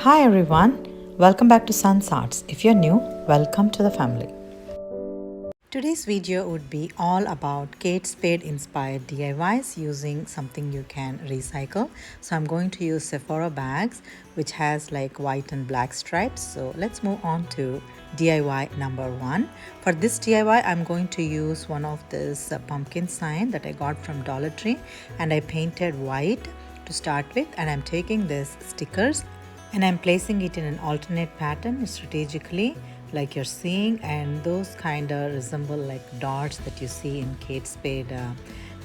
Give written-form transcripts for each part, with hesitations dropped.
Hi everyone, welcome back to Sun's Arts. If you're new, welcome to the family. Today's video would be all about Kate Spade inspired DIYs using something you can recycle. So I'm going to use Sephora bags which has like white and black stripes. So let's move on to DIY number 1. For this DIY I'm going to use one of this pumpkin sign that I got from Dollar Tree, and I painted white to start with, and I'm taking this stickers and I'm placing it in an alternate pattern strategically like you're seeing, and those kind of resemble like dots that you see in Kate Spade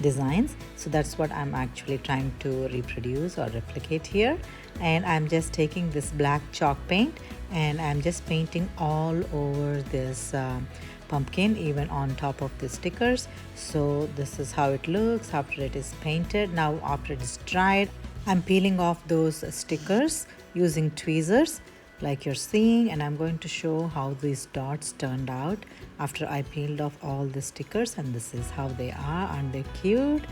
designs. So that's what I'm actually trying to reproduce or replicate here. And I'm just taking this black chalk paint and I'm just painting all over this pumpkin, even on top of the stickers. So this is how it looks after it is painted. Now after it is dried, I'm peeling off those stickers using tweezers like you're seeing, and I'm going to show how these dots turned out after I peeled off all the stickers, and this is how they are. Aren't they cute?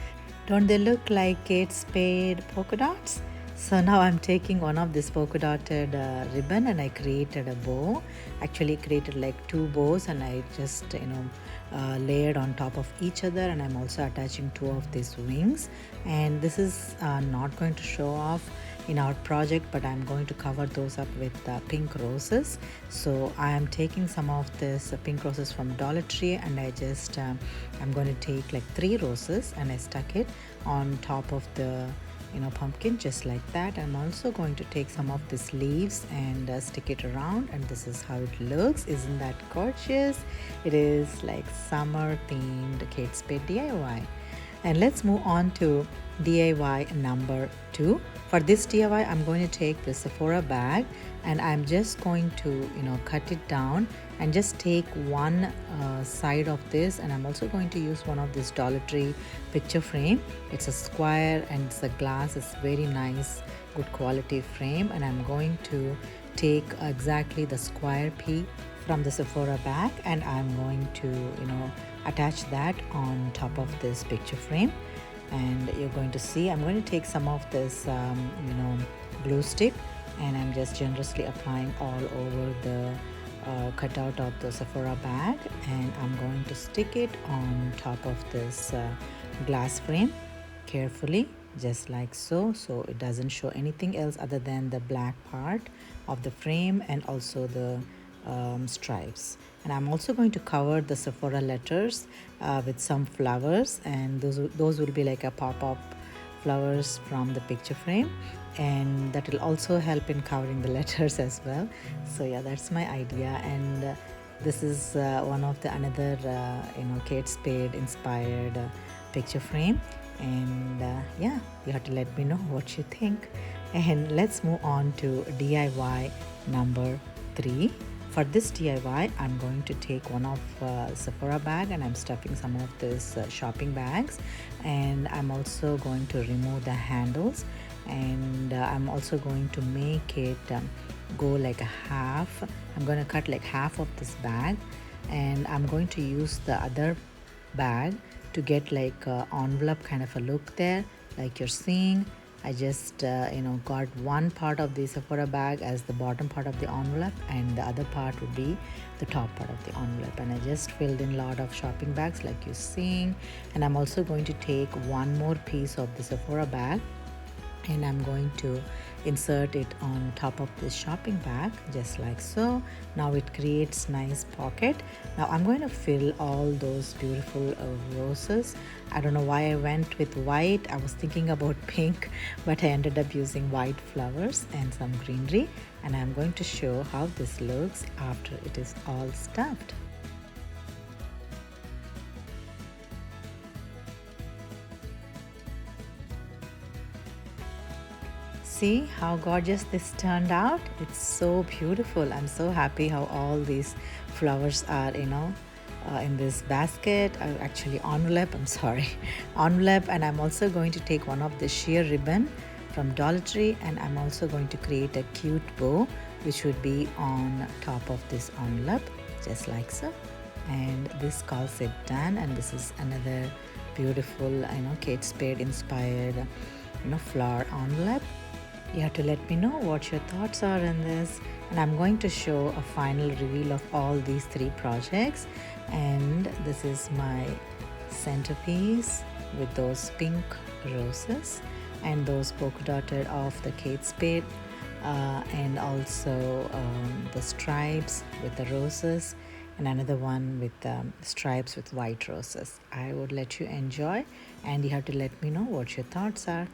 Don't they look like Kate Spade polka dots? So now I'm taking one of this polka dotted ribbon and I created a bow. Actually created like 2 bows, and I just layered on top of each other, and I'm also attaching 2 of these wings. And this is not going to show off in our project, but I'm going to cover those up with pink roses. So I am taking some of this pink roses from Dollar Tree, and I just I'm going to take like 3 roses and I stuck it on top of the pumpkin just like that. I'm also going to take some of these leaves and stick it around, and this is how it looks. Isn't that gorgeous? It is like summer themed Kate Spade DIY. And let's move on to DIY number 2. For this DIY I'm going to take the Sephora bag and I'm just going to cut it down and just take one side of this, and I'm also going to use one of this Dollar Tree picture frame. It's a square and it's a glass. It's very nice, good quality frame, and I'm going to take exactly the square piece from the Sephora bag and I'm going to attach that on top of this picture frame. And you're going to see I'm going to take some of this glue stick, and I'm just generously applying all over the cutout of the Sephora bag, and I'm going to stick it on top of this glass frame carefully, just like so it doesn't show anything else other than the black part of the frame and also the stripes. And I'm also going to cover the Sephora letters with some flowers, and those will be like a pop-up flowers from the picture frame, and that will also help in covering the letters as well. So yeah, that's my idea. And this is one of the another Kate Spade inspired picture frame. And yeah, you have to let me know what you think. And let's move on to DIY number 3. For this DIY, I'm going to take one of Sephora bag and I'm stuffing some of this shopping bags, and I'm also going to remove the handles, and I'm also going to make it go like a half. I'm going to cut like half of this bag, and I'm going to use the other bag to get like a envelope kind of a look there like you're seeing. I just got one part of the Sephora bag as the bottom part of the envelope, and the other part would be the top part of the envelope, and I just filled in a lot of shopping bags like you're seeing. And I'm also going to take one more piece of the Sephora bag and I'm going to insert it on top of this shopping bag just like so. Now it creates nice pocket. Now I'm going to fill all those beautiful roses. I don't know why I went with white. I was thinking about pink, but I ended up using white flowers and some greenery, and I'm going to show how this looks after it is all stuffed. See how gorgeous this turned out? It's so beautiful. I'm so happy how all these flowers are, in this basket, actually envelope, envelope. And I'm also going to take one of the sheer ribbon from Dollar Tree, and I'm also going to create a cute bow which would be on top of this envelope just like so. And this calls it done. And this is another beautiful Kate Spade inspired flower envelope. You have to let me know what your thoughts are in this, and I'm going to show a final reveal of all these 3 projects. And this is my centerpiece with those pink roses and those polka dotted of the Kate Spade, and also the stripes with the roses, and another one with stripes with white roses. I would let you enjoy, and you have to let me know what your thoughts are.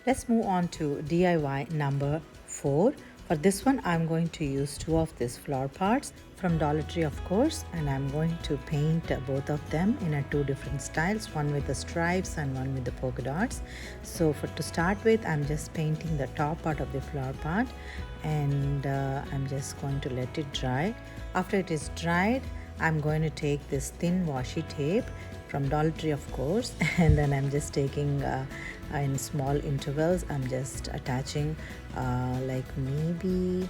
Let's move on to DIY number 4. For this one, I'm going to use 2 of these flower pots from Dollar Tree, of course, and I'm going to paint both of them in 2 different styles, one with the stripes and one with the polka dots. So to start with, I'm just painting the top part of the flower pot, and I'm just going to let it dry. After it is dried, I'm going to take this thin washi tape from Dollar Tree, of course, and then I'm just taking in small intervals, I'm just attaching like maybe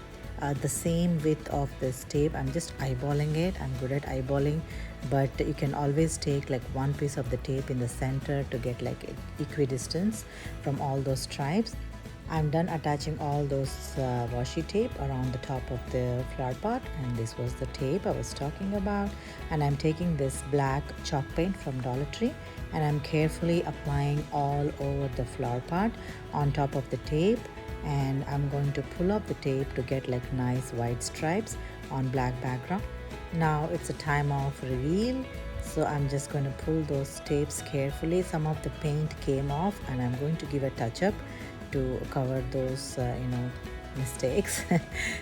the same width of this tape. I'm just eyeballing it. I'm good at eyeballing, but you can always take like one piece of the tape in the center to get like equidistance from all those stripes. I'm done attaching all those washi tape around the top of the flower pot, and this was the tape I was talking about. And I'm taking this black chalk paint from Dollar Tree, and I'm carefully applying all over the flower pot on top of the tape, and I'm going to pull up the tape to get like nice white stripes on black background. Now it's a time of reveal, so I'm just going to pull those tapes carefully. Some of the paint came off, and I'm going to give a touch up to cover those mistakes.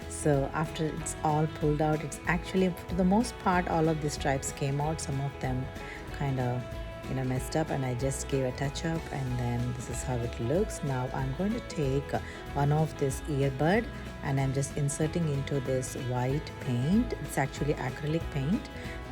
So after it's all pulled out, it's actually, for the most part, all of the stripes came out. Some of them kind of messed up, and I just gave a touch up, and then this is how it looks. Now I'm going to take one of this earbud, and I'm just inserting into this white paint. It's actually acrylic paint,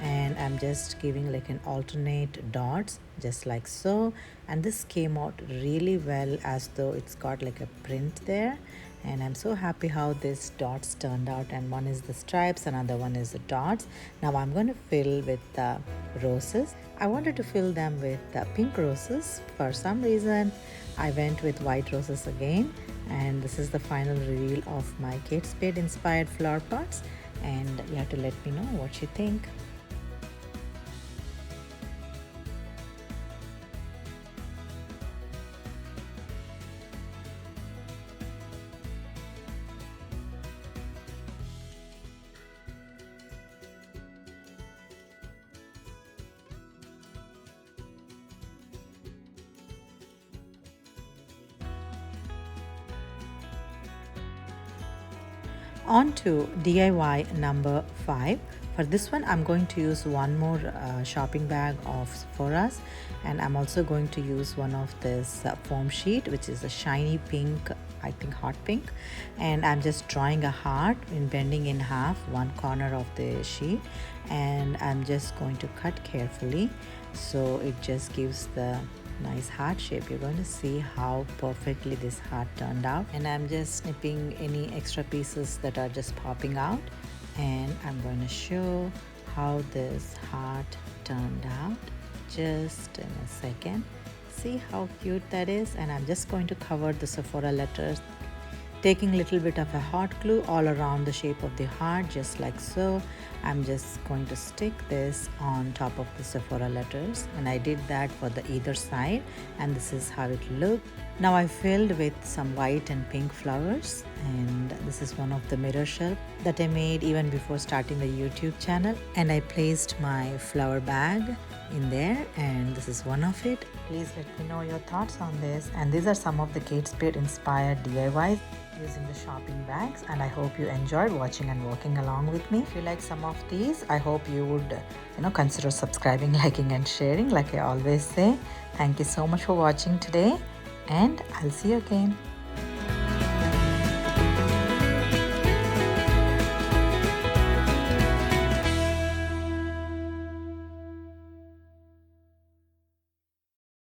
and I'm just giving like an alternate dots just like so, and this came out really well, as though it's got like a print there. And I'm so happy how these dots turned out, and one is the stripes, another one is the dots. Now I'm going to fill with the roses. I wanted to fill them with pink roses. For some reason I went with white roses again, and this is the final reveal of my Kate Spade inspired flower pots, and you have to let me know what you think. On to DIY number 5. For this one, I'm going to use one more shopping bag of Sephora's, and I'm also going to use one of this foam sheet, which is a shiny pink, I think hot pink, and I'm just drawing a heart in bending in half one corner of the sheet, and I'm just going to cut carefully so it just gives the nice heart shape. You're going to see how perfectly this heart turned out, and I'm just snipping any extra pieces that are just popping out, and I'm going to show how this heart turned out just in a second. See how cute that is. And I'm just going to cover the Sephora letters, taking a little bit of a hot glue all around the shape of the heart, just like so. I'm just going to stick this on top of the Sephora letters, and I did that for the either side, and this is how it looked. Now I filled with some white and pink flowers, and this is one of the mirror shelf that I made even before starting the YouTube channel, and I placed my flower bag in there, and this is one of it. Please let me know your thoughts on this. And these are some of the Kate Spade inspired DIYs using the shopping bags, and I hope you enjoyed watching and walking along with me. If you like some of these, I hope you would consider subscribing, liking and sharing like I always say. Thank you so much for watching today, and I'll see you again.